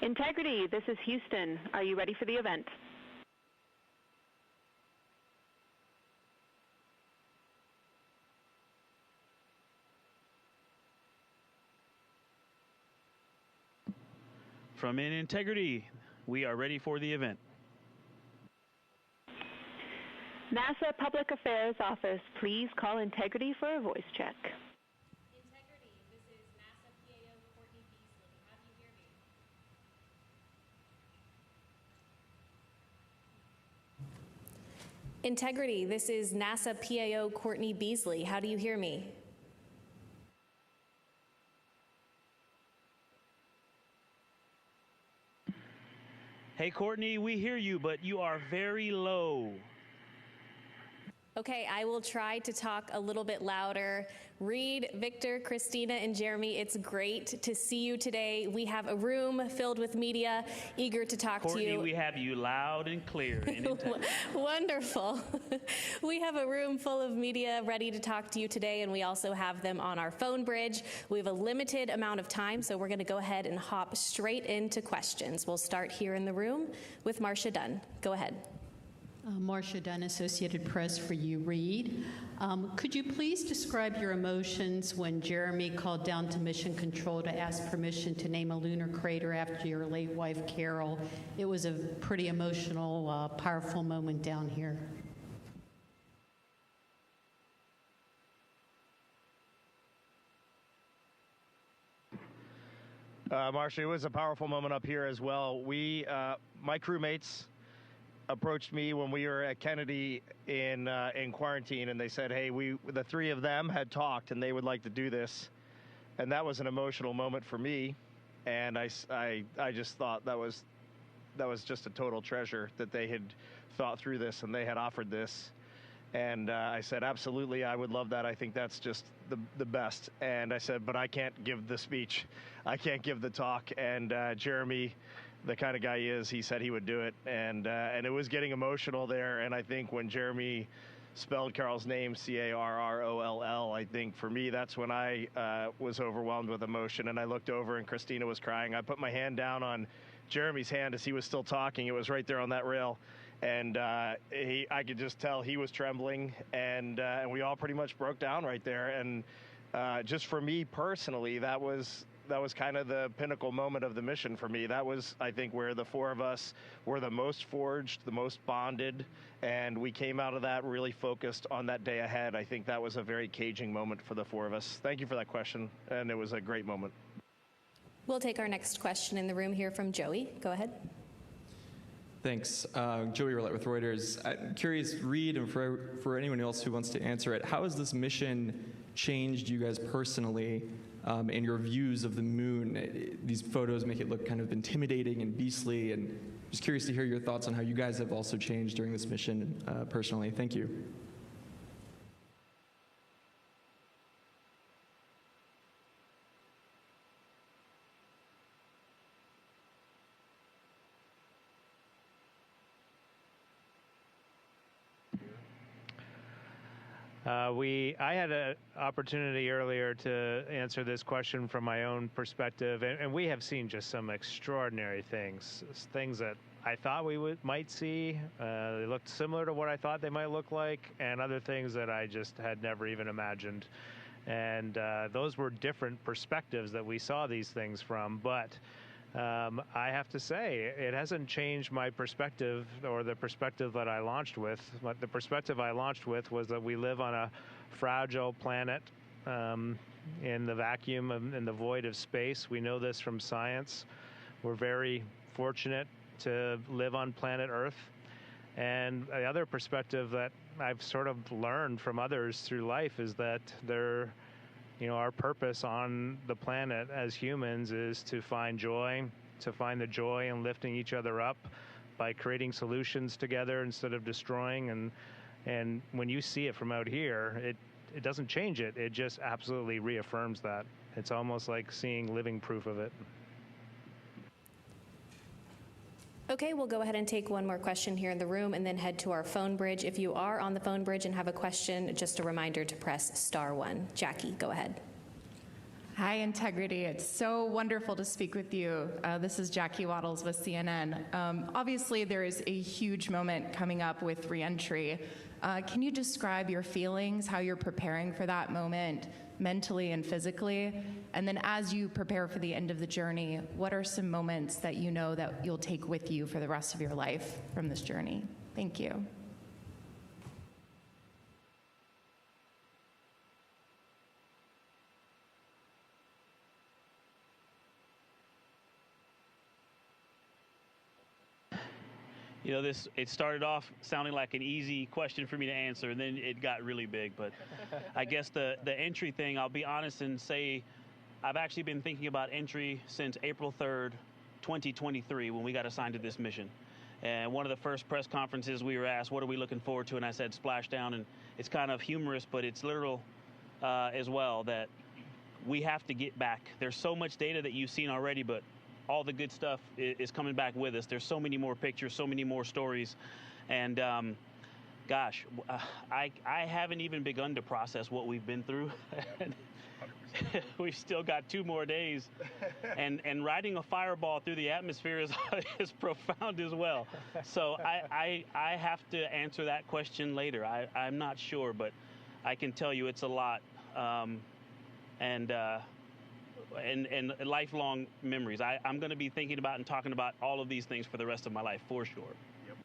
Integrity, this is Houston. Are you ready for the event? From Integrity, we are ready for the event. NASA Public Affairs Office, please call Integrity for a voice check. Integrity, this is NASA PAO Courtney Beasley. How do you hear me? Integrity, this is NASA PAO Courtney Beasley. How do you hear me? Hey, Courtney, we hear you, but you are very low. Okay, I will try to talk a little bit louder. Reid, Victor, Christina, and Jeremy, it's great to see you today. We have a room filled with media eager to talk to you. Courtney, we have you loud and clear. Wonderful. We have a room full of media ready to talk to you today, and we also have them on our phone bridge. We have a limited amount of time, so we're going to go ahead and hop straight into questions. We'll start here in the room with Marcia Dunn. Go ahead. Marcia Dunn, Associated Press for you, Reid. Could you please describe your emotions when Jeremy called down to Mission Control to ask permission to name a lunar crater after your late wife, Carroll? It was a pretty emotional, powerful moment down here. Marcia, it was a powerful moment up here as well. My crewmates approached me when we were at Kennedy in quarantine, and they said, hey, the three of them had talked and they would like to do this. And that was an emotional moment for me. And I just thought that was just a total treasure that they had thought through this and they had offered this. And I said, absolutely, I would love that. I think that's just the best. And I said, but I can't give the speech. I can't give the talk. And Jeremy, the kind of guy he is, he said he would do it. And it was getting emotional there. And I think when Jeremy spelled Carroll's name, Carroll, I think for me, that's when I was overwhelmed with emotion. And I looked over and Christina was crying. I put my hand down on Jeremy's hand as he was still talking. It was right there on that rail. And I could just tell he was trembling, and we all pretty much broke down right there. And just for me personally, that was kind of the pinnacle moment of the mission for me. That was, I think, where the four of us were the most forged, the most bonded, and we came out of that really focused on that day ahead. I think that was a very caging moment for the four of us. Thank you for that question, and it was a great moment. We'll take our next question in the room here from Joey. Go ahead. Thanks. Joey Roulette with Reuters. I'm curious, Reid, and for anyone else who wants to answer it, how has this mission changed you guys personally in your views of the moon? These photos make it look kind of intimidating and beastly, and just curious to hear your thoughts on how you guys have also changed during this mission personally. Thank you. I had an opportunity earlier to answer this question from my own perspective, and we have seen just some extraordinary things that I thought we might see. They looked similar to what I thought they might look like, and other things that I just had never even imagined. And those were different perspectives that we saw these things from, but I have to say, it hasn't changed my perspective or the perspective that I launched with. The perspective I launched with was that we live on a fragile planet in the vacuum, in the void of space. We know this from science. We're very fortunate to live on planet Earth. And the other perspective that I've sort of learned from others through life is that our purpose on the planet as humans is to find joy, to find the joy in lifting each other up by creating solutions together instead of destroying. And when you see it from out here, it doesn't change it. It just absolutely reaffirms that. It's almost like seeing living proof of it. Okay, we'll go ahead and take one more question here in the room and then head to our phone bridge. If you are on the phone bridge and have a question, just a reminder to press *1. Jackie, go ahead. Hi, Integrity. It's so wonderful to speak with you. This is Jackie Waddles with CNN. Obviously, there is a huge moment coming up with reentry. Can you describe your feelings, how you're preparing for that moment, mentally and physically? And then as you prepare for the end of the journey, what are some moments that you know that you'll take with you for the rest of your life from this journey? Thank you. You know, it started off sounding like an easy question for me to answer, and then it got really big. But I guess the entry thing, I'll be honest and say I've actually been thinking about entry since April 3rd, 2023, when we got assigned to this mission. And one of the first press conferences we were asked, what are we looking forward to? And I said splashdown, and it's kind of humorous, but it's literal as well, that we have to get back. There's so much data that you've seen already, but all the good stuff is coming back with us. There's so many more pictures, so many more stories. And gosh, I haven't even begun to process what we've been through. We've still got 2 more days. And riding a fireball through the atmosphere is profound as well. So I have to answer that question later. I'm not sure, but I can tell you it's a lot. And lifelong memories. I'm going to be thinking about and talking about all of these things for the rest of my life, for sure. Yep.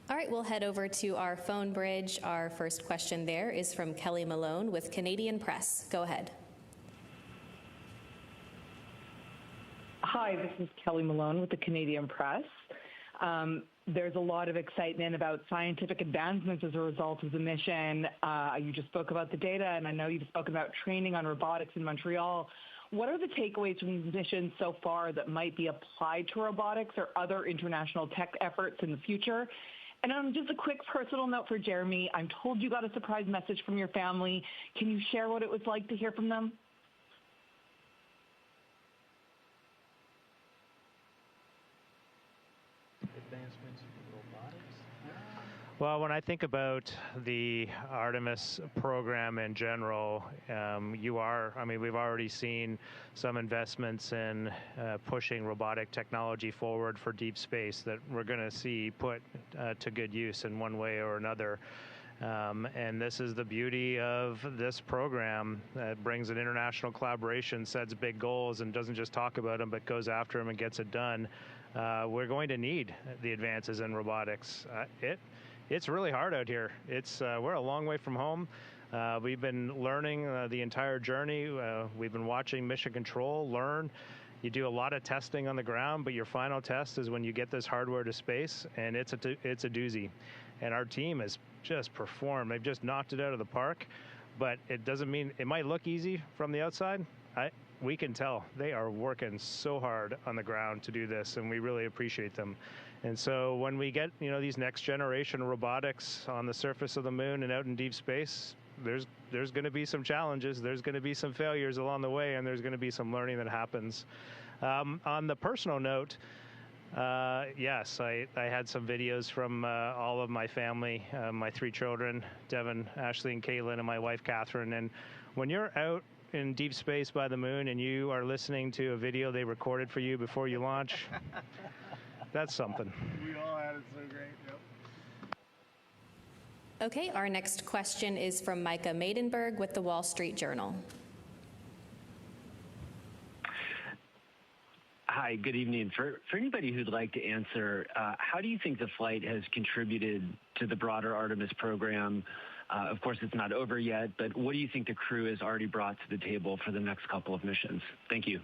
All right, we'll head over to our phone bridge. Our first question there is from Kelly Malone with Canadian Press. Go ahead. Hi, this is Kelly Malone with the Canadian Press. There's a lot of excitement about scientific advancements as a result of the mission. You just spoke about the data, and I know you've spoken about training on robotics in Montreal. What are the takeaways from these missions so far that might be applied to robotics or other international tech efforts in the future? And just a quick personal note for Jeremy. I'm told you got a surprise message from your family. Can you share what it was like to hear from them? Advancements in robotics? Well, when I think about the Artemis program in general, we've already seen some investments in pushing robotic technology forward for deep space that we're going to see put to good use in one way or another. And this is the beauty of this program that brings an international collaboration, sets big goals, and doesn't just talk about them, but goes after them and gets it done. We're going to need the advances in robotics. It's really hard out here. We're a long way from home. We've been learning the entire journey. We've been watching mission control learn. You do a lot of testing on the ground, but your final test is when you get this hardware to space, and it's a doozy. And our team has just performed. They've just knocked it out of the park, but it doesn't mean it might look easy from the outside. We can tell they are working so hard on the ground to do this, and we really appreciate them. And so when we get these next generation robotics on the surface of the moon and out in deep space, there's going to be some challenges, there's going to be some failures along the way, and there's going to be some learning that happens. On the personal note, yes, I had some videos from all of my family, my 3 children, Devin, Ashley, and Caitlin, and my wife, Catherine. And when you're out in deep space by the moon and you are listening to a video they recorded for you before you launch, that's something. We all had it so great. Yep. Okay, our next question is from Micah Maidenberg with the Wall Street Journal. Hi, good evening. For anybody who'd like to answer, how do you think the flight has contributed to the broader Artemis program? Of course, it's not over yet, but what do you think the crew has already brought to the table for the next couple of missions? Thank you.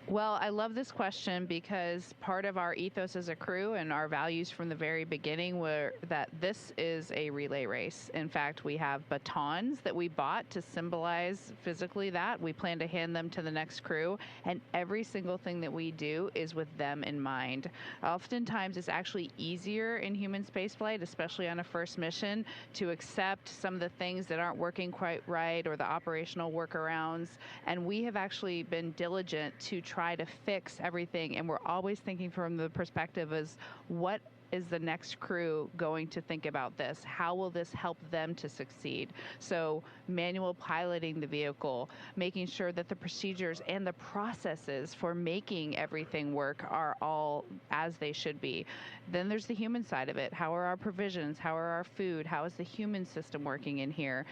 Well, I love this question because part of our ethos as a crew and our values from the very beginning were that this is a relay race. In fact, we have batons that we bought to symbolize physically that. We plan to hand them to the next crew, and every single thing that we do is with them in mind. Oftentimes, it's actually easier in human spaceflight, especially on a first mission, to accept some of the things that aren't working quite right or the operational workarounds. And we have actually been diligent to try try to fix everything. And we're always thinking from the perspective as what is the next crew going to think about this? How will this help them to succeed? So manual piloting the vehicle, making sure that the procedures and the processes for making everything work are all as they should be. Then there's the human side of it. How are our provisions? How are our food? How is the human system working in here?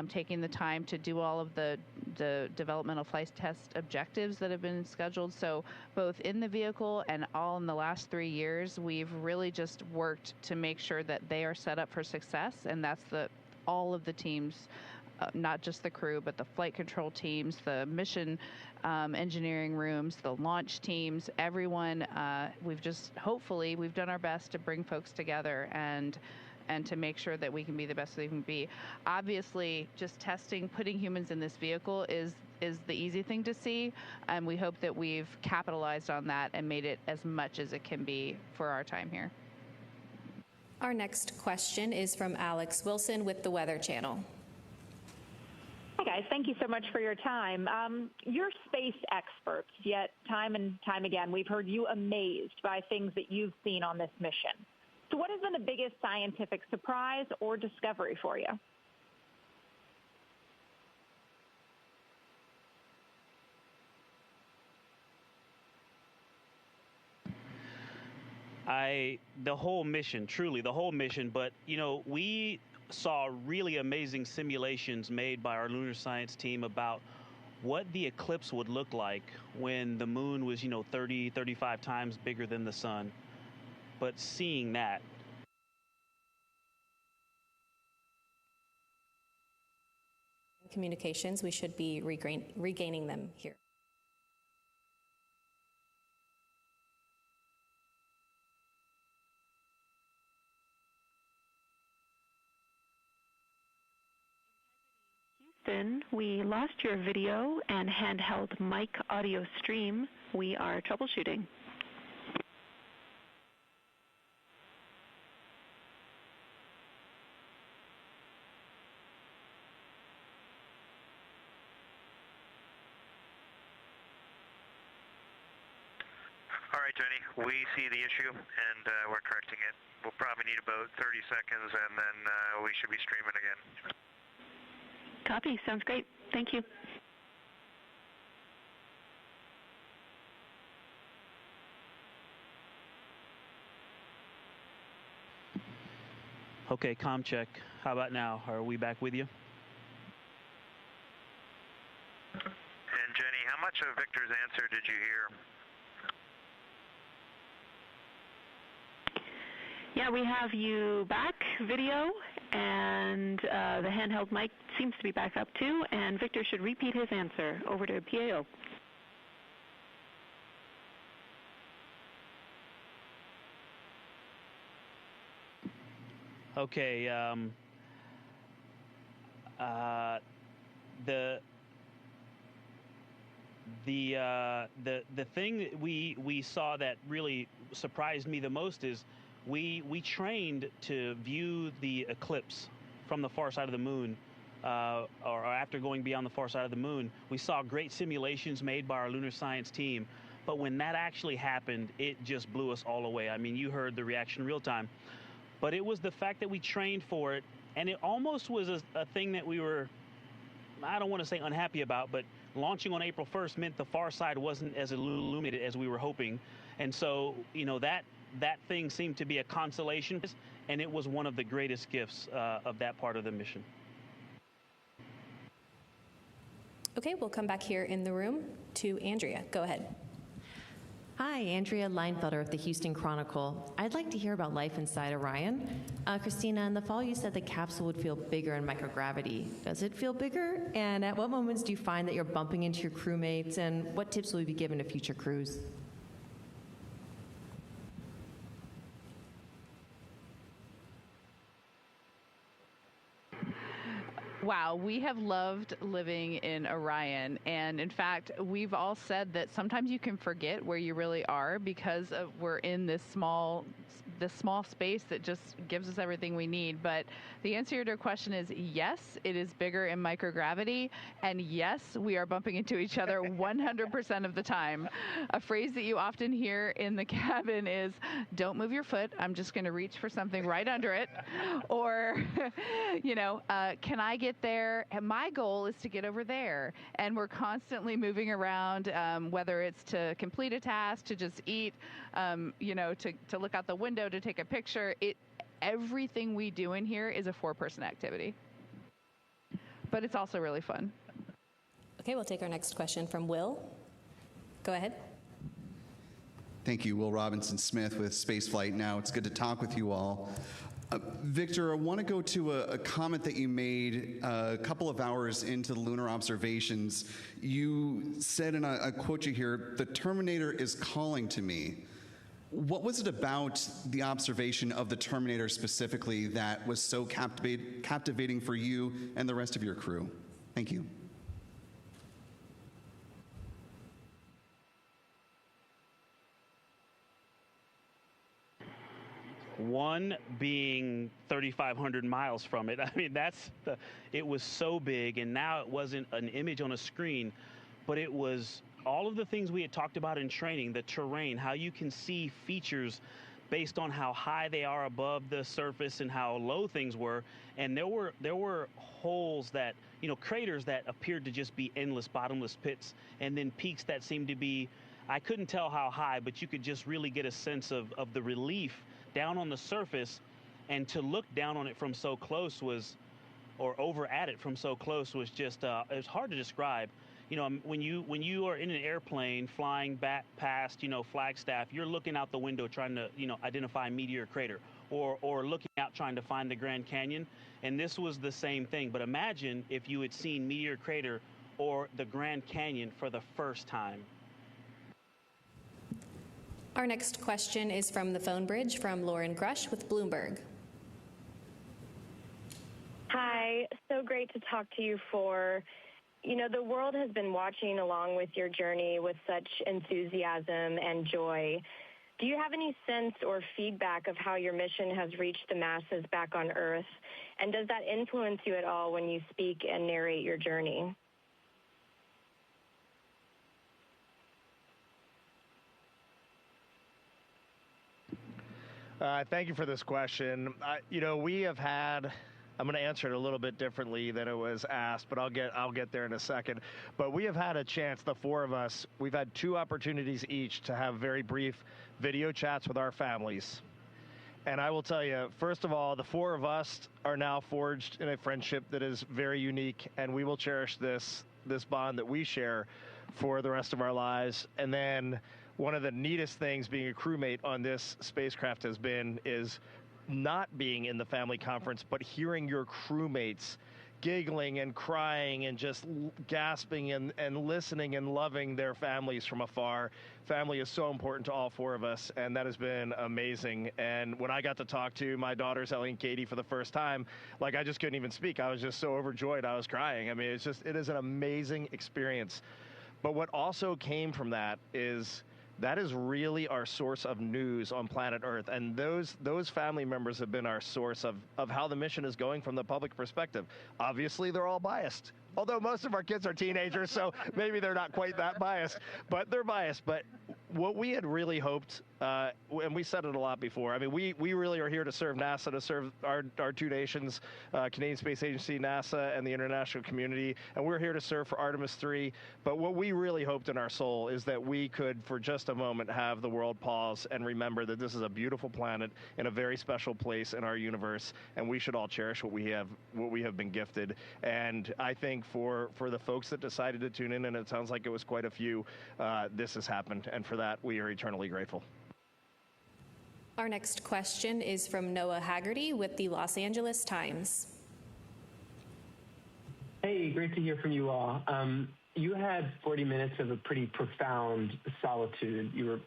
Taking the time to do all of the developmental flight test objectives that have been scheduled. So both in the vehicle and all in the last 3 years, we've really just worked to make sure that they are set up for success, and that's all of the teams, not just the crew, but the flight control teams, the mission engineering rooms, the launch teams, everyone. Hopefully, we've done our best to bring folks together and to make sure that we can be the best we can be. Obviously, just testing, putting humans in this vehicle is the easy thing to see, and we hope that we've capitalized on that and made it as much as it can be for our time here. Our next question is from Alex Wilson with the Weather Channel. Hi, guys. Thank you so much for your time. You're space experts, yet time and time again, we've heard you amazed by things that you've seen on this mission. So what has been the biggest scientific surprise or discovery for you? The whole mission, truly the whole mission, but we saw really amazing simulations made by our lunar science team about what the eclipse would look like when the moon was 30, 35 times bigger than the sun. But seeing that, communications, we should be regaining them here. Houston, we lost your video and handheld mic audio stream. We are troubleshooting. All right, Jenny, we see the issue and we're correcting it. We'll probably need about 30 seconds and then we should be streaming again. Copy. Sounds great. Thank you. okay, comm check. How about now? Are we back with you? And Jenny, how much of Victor's answer did you hear? Yeah, we have you back, video, and the handheld mic seems to be back up too, and Victor should repeat his answer. Over to PAO. Okay, the thing that we saw that really surprised me the most is we trained to view the eclipse from the far side of the moon, or after going beyond the far side of the moon. We saw great simulations made by our lunar science team, but when that actually happened, it just blew us all away. I mean, you heard the reaction real time, but it was the fact that we trained for it, and it almost was a thing that we were, I don't want to say unhappy about, but launching on April 1st meant the far side wasn't as illuminated as we were hoping, and so that thing seemed to be a consolation, and it was one of the greatest gifts of that part of the mission. Okay, we'll come back here in the room to Andrea. Go ahead. Hi, Andrea Leinfelder of the Houston Chronicle. I'd like to hear about life inside Orion. Christina, in the fall you said the capsule would feel bigger in microgravity. Does it feel bigger? And at what moments do you find that you're bumping into your crewmates, and what tips will you be given to future crews? Wow, we have loved living in Orion, and in fact, we've all said that sometimes you can forget where you really are because we're in this small the small space that just gives us everything we need. But the answer to your question is yes, it is bigger in microgravity, and yes, we are bumping into each other 100% of the time. A phrase that you often hear in the cabin is, "Don't move your foot. I'm just going to reach for something right under it," or, "Can I get there? And my goal is to get over there." And we're constantly moving around, whether it's to complete a task, to just eat, to look out the window, to take a picture. Everything we do in here is a 4-person activity. But it's also really fun. Okay, we'll take our next question from Will. Go ahead. Thank you, Will Robinson Smith with Spaceflight Now. It's good to talk with you all. Victor, I want to go to a comment that you made a couple of hours into the lunar observations. You said, and I quote you here, "The Terminator is calling to me." What was it about the observation of the Terminator specifically that was so captivating for you and the rest of your crew? Thank you. One being 3,500 miles from it. I mean, it was so big, and now it wasn't an image on a screen, but it was all of the things we had talked about in training, the terrain, how you can see features based on how high they are above the surface and how low things were. And there were holes that, craters that appeared to just be endless bottomless pits, and then peaks that seemed to be, I couldn't tell how high, but you could just really get a sense of the relief down on the surface. And to look down on it from so close or over at it from so close was just, it was hard to describe. When you are in an airplane flying back past, Flagstaff, you're looking out the window trying to, identify Meteor Crater, or looking out trying to find the Grand Canyon. And this was the same thing. But imagine if you had seen Meteor Crater or the Grand Canyon for the first time. Our next question is from the phone bridge from Lauren Grush with Bloomberg. Hi, so great to talk to you for. The world has been watching along with your journey with such enthusiasm and joy. Do you have any sense or feedback of how your mission has reached the masses back on Earth? And does that influence you at all when you speak and narrate your journey? Thank you for this question. We have had, I'm going to answer it a little bit differently than it was asked, but I'll get there in a second. But we have had a chance, the four of us, we've had 2 opportunities each to have very brief video chats with our families. And I will tell you, first of all, the 4 of us are now forged in a friendship that is very unique, and we will cherish this bond that we share for the rest of our lives. And then one of the neatest things being a crewmate on this spacecraft is not being in the family conference, but hearing your crewmates giggling and crying and just gasping and listening and loving their families from afar. Family is so important to all 4 of us, and that has been amazing. And when I got to talk to my daughters, Ellie and Katie, for the first time, I just couldn't even speak. I was just so overjoyed. I was crying. I mean, it is an amazing experience. But what also came from that is really our source of news on planet Earth. And those family members have been our source of how the mission is going from the public perspective. Obviously, they're all biased. Although most of our kids are teenagers, so maybe they're not quite that biased. But they're biased. But what we had really hoped, and we said it a lot before, I mean, we really are here to serve NASA, to serve our 2 nations, Canadian Space Agency, NASA, and the international community. And we're here to serve for Artemis III. But what we really hoped in our soul is that we could, for just a moment, have the world pause and remember that this is a beautiful planet in a very special place in our universe, and we should all cherish what we have been gifted. And I think for the folks that decided to tune in, and it sounds like it was quite a few, this has happened. And for that, we are eternally grateful. Our next question is from Noah Haggerty with the Los Angeles Times. Hey, great to hear from you all. You had 40 minutes of a pretty profound solitude. You were,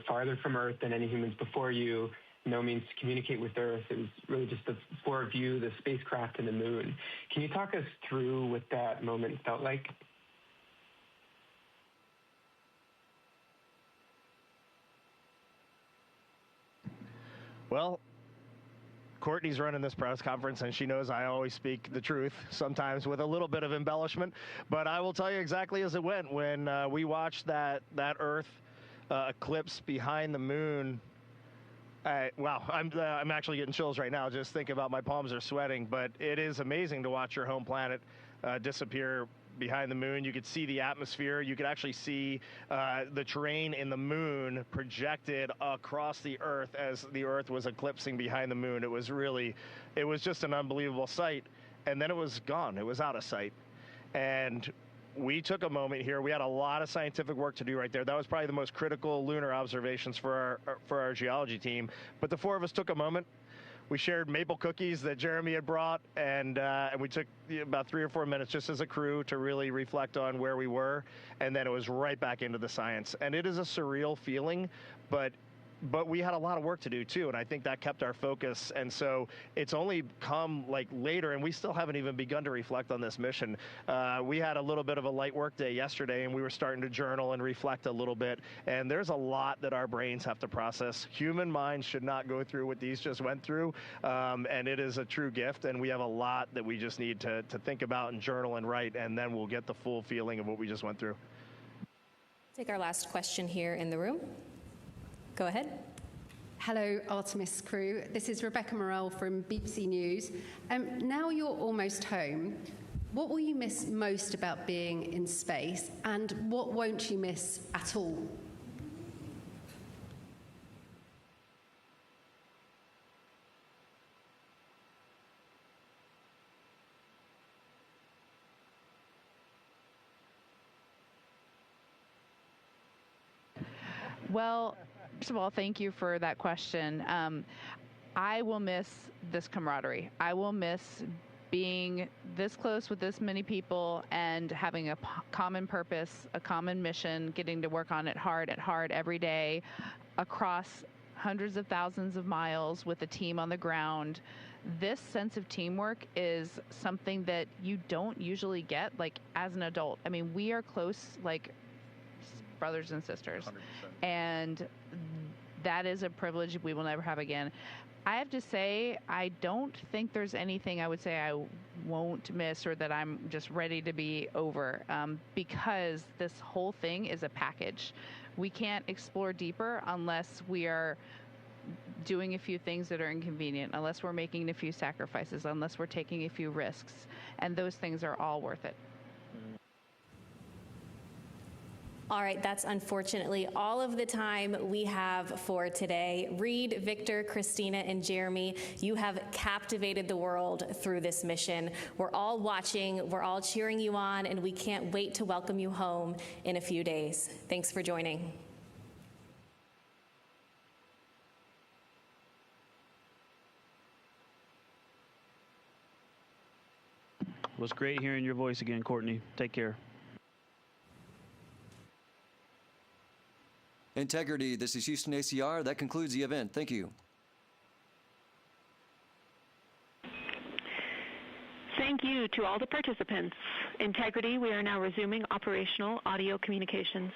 farther from Earth than any humans before you. No means to communicate with Earth. It was really just the 4 of you, the spacecraft, and the moon. Can you talk us through what that moment felt like? Well, Courtney's running this press conference, and she knows I always speak the truth, sometimes with a little bit of embellishment. But I will tell you exactly as it went. When we watched that Earth eclipse behind the moon, wow, I'm actually getting chills right now just thinking about, my palms are sweating. But it is amazing to watch your home planet disappear behind the moon. You could see the atmosphere. You could actually see the terrain in the moon projected across the Earth as the Earth was eclipsing behind the moon. It was just an unbelievable sight. And then it was gone. It was out of sight. And we took a moment here. We had a lot of scientific work to do right there. That was probably the most critical lunar observations for our geology team. But the four of us took a moment. We shared maple cookies that Jeremy had brought, and we took about 3 or 4 minutes just as a crew to really reflect on where we were, and then it was right back into the science. And it is a surreal feeling, but we had a lot of work to do too, and I think that kept our focus. And so it's only come like later, and we still haven't even begun to reflect on this mission. We had a little bit of a light work day yesterday, and we were starting to journal and reflect a little bit. And there's a lot that our brains have to process. Human minds should not go through what these just went through, and it is a true gift. And we have a lot that we just need to think about and journal and write, and then we'll get the full feeling of what we just went through. Take our last question here in the room. Go ahead. Hello, Artemis crew. This is Rebecca Morell from BBC News. Now you're almost home. What will you miss most about being in space, and what won't you miss at all? Well, first of all, thank you for that question. I will miss this camaraderie. I will miss being this close with this many people and having a common purpose, a common mission, getting to work on it hard every day across hundreds of thousands of miles with a team on the ground. This sense of teamwork is something that you don't usually get, like, as an adult. I mean, we are close, like, brothers and sisters. 100%. And that is a privilege we will never have again. I have to say, I don't think there's anything I would say I won't miss or that I'm just ready to be over, because this whole thing is a package. We can't explore deeper unless we are doing a few things that are inconvenient, unless we're making a few sacrifices, unless we're taking a few risks, and those things are all worth it. All right, that's unfortunately all of the time we have for today. Reid, Victor, Christina, and Jeremy, you have captivated the world through this mission. We're all watching, we're all cheering you on, and we can't wait to welcome you home in a few days. Thanks for joining. It was great hearing your voice again, Courtney. Take care. Integrity, this is Houston ACR. That concludes the event. Thank you. Thank you to all the participants. Integrity, we are now resuming operational audio communications.